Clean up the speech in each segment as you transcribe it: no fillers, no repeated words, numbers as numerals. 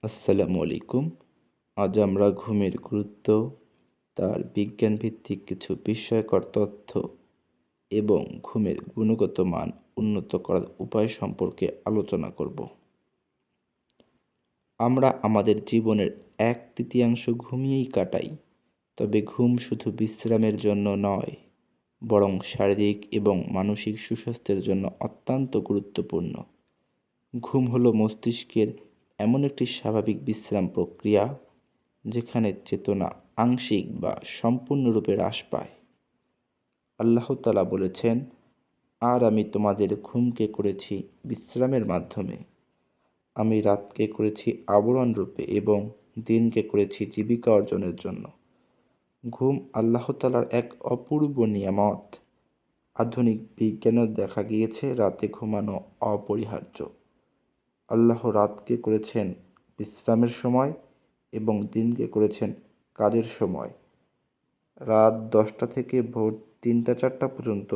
আসসালামু আলাইকুম। আজ আমরা ঘুমের গুরুত্ব, তার বিজ্ঞানভিত্তিক কিছু বিস্ময়কর তথ্য এবং ঘুমের গুণগত মান উন্নত করার উপায় সম্পর্কে আলোচনা করব। আমরা আমাদের জীবনের 1/3 ঘুমিয়েই কাটাই, তবে ঘুম শুধু বিশ্রামের জন্য নয়, বরং শারীরিক এবং মানসিক সুস্বাস্থ্যের জন্য অত্যন্ত গুরুত্বপূর্ণ। ঘুম হলো মস্তিষ্কের এমন একটি স্বাভাবিক বিশ্রাম প্রক্রিয়া যেখানে চেতনা আংশিক বা সম্পূর্ণরূপে হ্রাস পায়। আল্লাহ তাআলা বলেছেন, আর আমি তোমাদের ঘুমকে করেছি বিশ্রামের মাধ্যমে। আমি রাতকে করেছি আবরণ রূপে এবং দিনকে করেছি জীবিকা অর্জনের জন্য। ঘুম আল্লাহ তাআলার এক অপূর্ব নিয়ামত। আধুনিক বিজ্ঞানেও দেখা গিয়েছে রাতে ঘুমানো অপরিহার্য। আল্লাহ রাতকে করেছেন বিশ্রামের সময় এবং দিনকে করেছেন কাজের সময়। রাত 10টা থেকে ভোর 3টা-4টা পর্যন্ত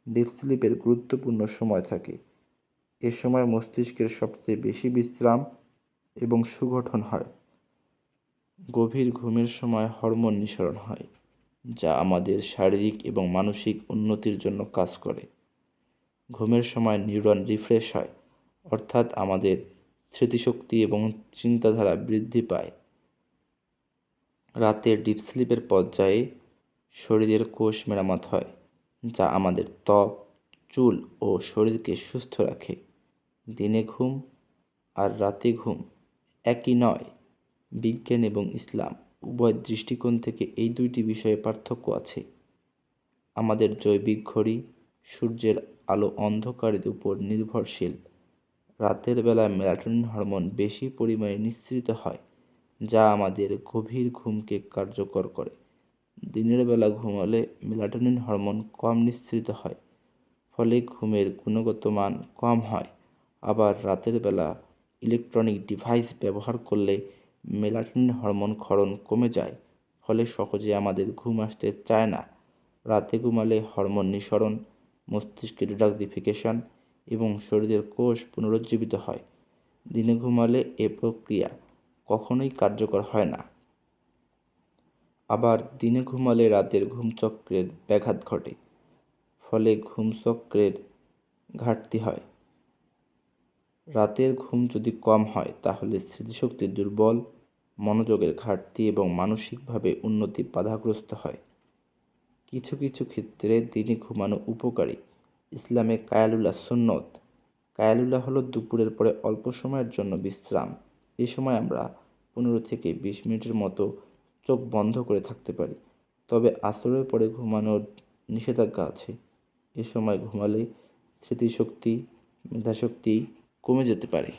ডিপ স্লিপের গুরুত্বপূর্ণ সময় থাকে। এ সময় মস্তিষ্কের সবচেয়ে বেশি বিশ্রাম এবং সুগঠন হয়। গভীর ঘুমের সময় হরমোন নিঃসরণ হয়, যা আমাদের শারীরিক এবং মানসিক উন্নতির জন্য কাজ করে। ঘুমের সময় নিউরন রিফ্রেশ হয়, অর্থাৎ আমাদের স্মৃতিশক্তি এবং চিন্তাধারা বৃদ্ধি পায়। রাতের ডিপ স্লিপের পর্যায়ে শরীরের কোষ মেরামত হয়, যা আমাদের ত্বক, চুল ও শরীরকে সুস্থ রাখে। দিনে ঘুম আর রাতে ঘুম একই নয়। বিজ্ঞান এবং ইসলাম উভয় দৃষ্টিকোণ থেকে এই দুইটি বিষয়ে পার্থক্য আছে। আমাদের জৈবিক ঘড়ি সূর্যের আলো অন্ধকারের উপর নির্ভরশীল। রাতের বেলা মেলাটোনিন হরমোন বেশি পরিমাণে নিঃসৃত হয়, যা আমাদের গভীর ঘুমকে কার্যকর করে। দিনের বেলা ঘুমালে মেলাটোনিন হরমোন কম নিঃসৃত হয়, ফলে ঘুমের গুণগত মান কম হয়। আবার রাতের বেলা ইলেকট্রনিক ডিভাইস ব্যবহার করলে মেলাটোনিন হরমোন ক্ষরণ কমে যায়, ফলে সহজে আমাদের ঘুম আসতে চায় না। রাতে ঘুমালে হরমোন নিঃসরণ, মস্তিষ্কের ডিটক্সিফিকেশন এবং শরীরের কোষ পুনরুজ্জীবিত হয়। দিনে ঘুমালে এ প্রক্রিয়া কখনোই কার্যকর হয় না। আবার দিনে ঘুমালে রাতের ঘুমচক্রের ব্যাঘাত ঘটে, ফলে ঘুমচক্রের ঘাটতি হয়। রাতের ঘুম যদি কম হয় তাহলে স্মৃতিশক্তি দুর্বল, মনোযোগের ঘাটতি এবং মানসিকভাবে উন্নতি বাধাগ্রস্ত হয়। কিছু কিছু ক্ষেত্রে দিনে ঘুমানো উপকারী। ইসলামে কায়ালুলা সুন্নত। কায়ালুলা হলো দুপুরের পরে অল্প সময়ের জন্য বিশ্রাম। এ সময় আমরা 15 থেকে 20 মিনিটের মতো চোখ বন্ধ করে থাকতে পারি। তবে আসরের পরে ঘুমানোর নিষেধাজ্ঞা আছে। এ সময় ঘুমালে স্মৃতিশক্তি, মেধাশক্তি কমে যেতে পারে।